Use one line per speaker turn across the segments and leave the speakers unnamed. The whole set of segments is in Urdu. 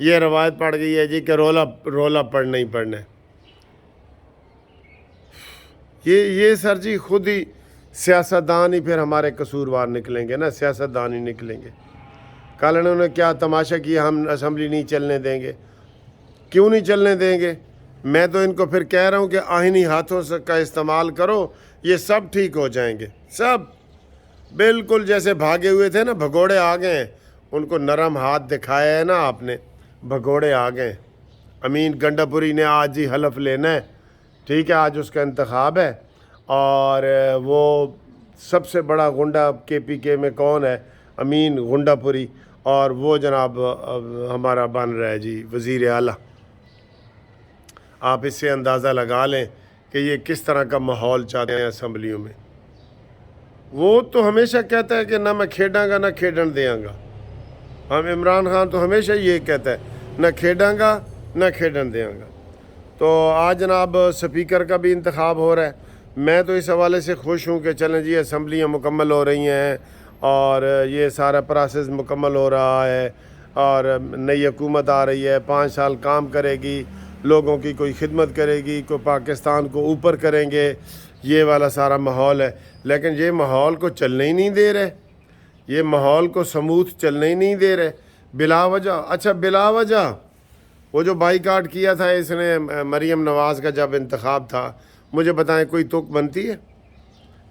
یہ روایت پڑ گئی ہے جی کہ رولا پڑھنا ہی پڑھنا ہے. یہ سر جی خود ہی سیاستدان ہی پھر ہمارے قصوروار نکلیں گے نا, سیاستدان ہی نکلیں گے. کل انہوں نے کیا تماشا کیا, ہم اسمبلی نہیں چلنے دیں گے. کیوں نہیں چلنے دیں گے؟ میں تو ان کو پھر کہہ رہا ہوں کہ آئینی ہاتھوں کا استعمال کرو, یہ سب ٹھیک ہو جائیں گے. سب بالکل جیسے بھاگے ہوئے تھے نا, بھگوڑے آ گئے ہیں. ان کو نرم ہاتھ دکھایا ہے نا آپ نے, بھگوڑے آ گئے. امین گنڈا پوری نے آج ہی حلف لینا ہے, ٹھیک ہے, آج اس کا انتخاب ہے. اور وہ سب سے بڑا غنڈہ KPK میں کون ہے؟ امین گنڈا پوری. اور وہ جناب ہمارا بن رہا ہے جی وزیر اعلیٰ. آپ اس سے اندازہ لگا لیں کہ یہ کس طرح کا ماحول چاہتے ہیں اسمبلیوں میں. وہ تو ہمیشہ کہتا ہے کہ نہ میں کھیڈاں گا نہ کھیڈن دیاں گا. ہم عمران خان تو ہمیشہ یہ کہتا ہے نہ کھیڈاں گا نہ کھیڈن دیاں گا. تو آج جناب سپیکر کا بھی انتخاب ہو رہا ہے. میں تو اس حوالے سے خوش ہوں کہ چلیں جی اسمبلیاں مکمل ہو رہی ہیں اور یہ سارا پروسیس مکمل ہو رہا ہے اور نئی حکومت آ رہی ہے, 5 سال کام کرے گی, لوگوں کی کوئی خدمت کرے گی, کوئی پاکستان کو اوپر کریں گے, یہ والا سارا ماحول ہے. لیکن یہ ماحول کو چلنے ہی نہیں دے رہے, یہ ماحول کو سموتھ چلنے ہی نہیں دے رہے بلا وجہ. اچھا بلا وجہ وہ جو بائیکاٹ کیا تھا اس نے مریم نواز کا جب انتخاب تھا, مجھے بتائیں کوئی تک بنتی ہے؟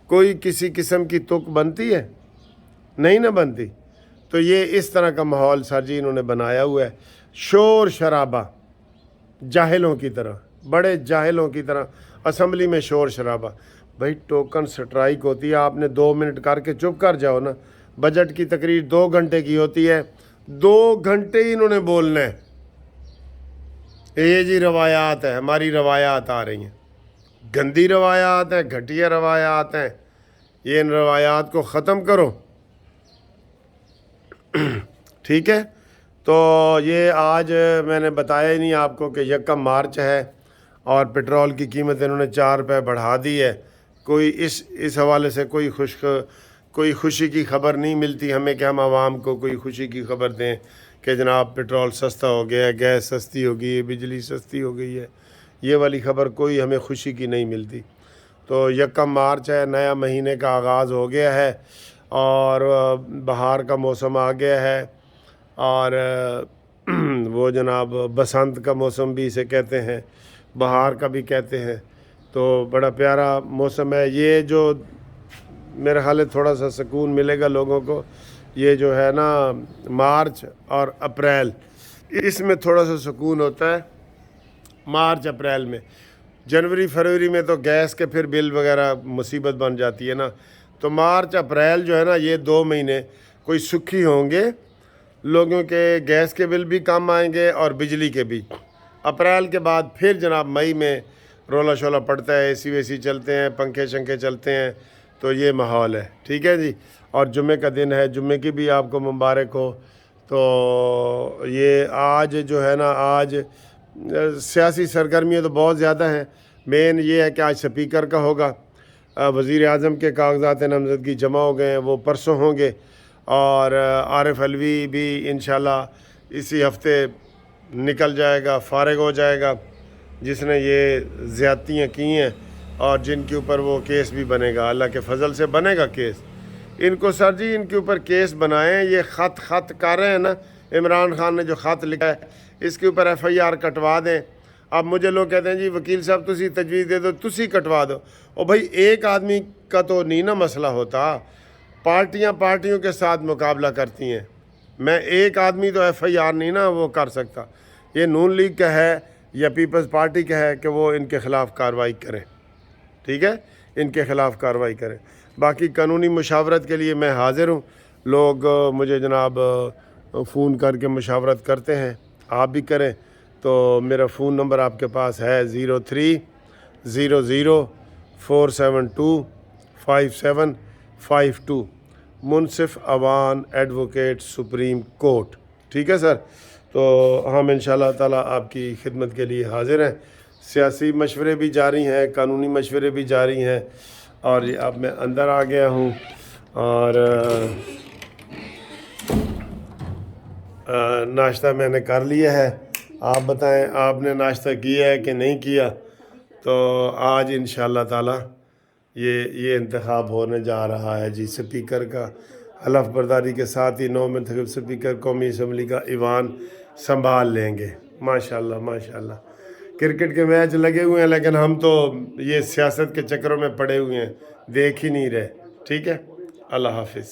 کوئی کسی قسم کی تک بنتی ہے؟ نہیں نہ بنتی. تو یہ اس طرح کا ماحول سر جی انہوں نے بنایا ہوا ہے, شور شرابہ, جاہلوں کی طرح, بڑے جاہلوں کی طرح اسمبلی میں شور شرابہ. بھائی ٹوکن سٹرائک ہوتی ہے, آپ نے 2 منٹ کر کے چپ کر جاؤ نا. بجٹ کی تقریر 2 گھنٹے کی ہوتی ہے, 2 گھنٹے ہی انہوں نے بولنا ہے. یہ جی روایات ہے, ہماری روایات آ رہی ہیں, گندی روایات ہیں, گھٹیا روایات ہیں. یہ ان روایات کو ختم کرو, ٹھیک ہے. تو یہ آج میں نے بتایا ہی نہیں آپ کو کہ 1 مارچ ہے اور پٹرول کی قیمت انہوں نے 4 روپے بڑھا دی ہے. کوئی اس حوالے سے کوئی خوشی کی خبر نہیں ملتی ہمیں کہ ہم عوام کو کوئی خوشی کی خبر دیں کہ جناب پٹرول سستا ہو گیا ہے, گیس سستی ہو گئی ہے, بجلی سستی ہو گئی ہے. یہ والی خبر کوئی ہمیں خوشی کی نہیں ملتی. تو 1 مارچ ہے, نیا مہینے کا آغاز ہو گیا ہے اور بہار کا موسم آ گیا ہے اور وہ جناب بسنت کا موسم بھی اسے کہتے ہیں, بہار کا بھی کہتے ہیں. تو بڑا پیارا موسم ہے یہ, جو میرے خیال ہے تھوڑا سا سکون ملے گا لوگوں کو. یہ جو ہے نا مارچ اور اپریل, اس میں تھوڑا سا سکون ہوتا ہے, مارچ اپریل میں. جنوری فروری میں تو گیس کے پھر بل وغیرہ مصیبت بن جاتی ہے نا. تو مارچ اپریل جو ہے نا, یہ 2 مہینے کوئی سکھی ہوں گے, لوگوں کے گیس کے بل بھی کم آئیں گے اور بجلی کے بھی. اپریل کے بعد پھر جناب مئی میں رولا شولا پڑتا ہے, AC ویسی چلتے ہیں, پنکھے شنکھے چلتے ہیں. تو یہ ماحول ہے, ٹھیک ہے جی. اور جمعے کا دن ہے, جمعے کی بھی آپ کو مبارک ہو. تو یہ آج جو ہے نا, آج سیاسی سرگرمیاں تو بہت زیادہ ہیں. مین یہ ہے کہ آج سپیکر کا ہوگا, وزیر اعظم کے کاغذات نامزدگی جمع ہو گئے ہیں, وہ پرسوں ہوں گے. اور عارف علوی بھی انشاءاللہ اسی ہفتے نکل جائے گا, فارغ ہو جائے گا, جس نے یہ زیادتیاں کی ہیں اور جن کے اوپر وہ کیس بھی بنے گا. اللہ کے فضل سے بنے گا کیس. ان کو سر جی ان کے اوپر کیس بنائیں. یہ خط کر رہے ہیں نا, عمران خان نے جو خط لکھا ہے اس کے اوپر FIR کٹوا دیں. اب مجھے لوگ کہتے ہیں جی وکیل صاحب تسی تجویز دے دو, تسی کٹوا دو. اور بھائی ایک آدمی کا تو نہیں نا مسئلہ ہوتا, پارٹیوں کے ساتھ مقابلہ کرتی ہیں. میں ایک آدمی تو FIR نہیں نا وہ کر سکتا. یہ نون لیگ کا ہے یا پیپلز پارٹی کا ہے کہ وہ ان کے خلاف کارروائی کریں, ٹھیک ہے, ان کے خلاف کارروائی کریں. باقی قانونی مشاورت کے لیے میں حاضر ہوں. لوگ مجھے جناب فون کر کے مشاورت کرتے ہیں, آپ بھی کریں. تو میرا فون نمبر آپ کے پاس ہے 030047257552, منصف اوان ایڈوکیٹ سپریم کورٹ, ٹھیک ہے سر. تو ہم انشاءاللہ تعالیٰ آپ کی خدمت کے لیے حاضر ہیں. سیاسی مشورے بھی جاری ہیں, قانونی مشورے بھی جاری ہیں. اور اب میں اندر آ گیا ہوں اور ناشتہ میں نے کر لیا ہے. آپ بتائیں آپ نے ناشتہ کیا ہے کہ نہیں کیا؟ تو آج انشاءاللہ تعالی یہ انتخاب ہونے جا رہا ہے جی سپیکر کا. حلف برداری کے ساتھ ہی 9 منتخب سپیکر قومی اسمبلی کا ایوان سنبھال لیں گے. ماشاءاللہ ماشاءاللہ. کرکٹ کے میچ لگے ہوئے ہیں لیکن ہم تو یہ سیاست کے چکروں میں پڑے ہوئے ہیں, دیکھ ہی نہیں رہے. ٹھیک ہے, اللہ حافظ.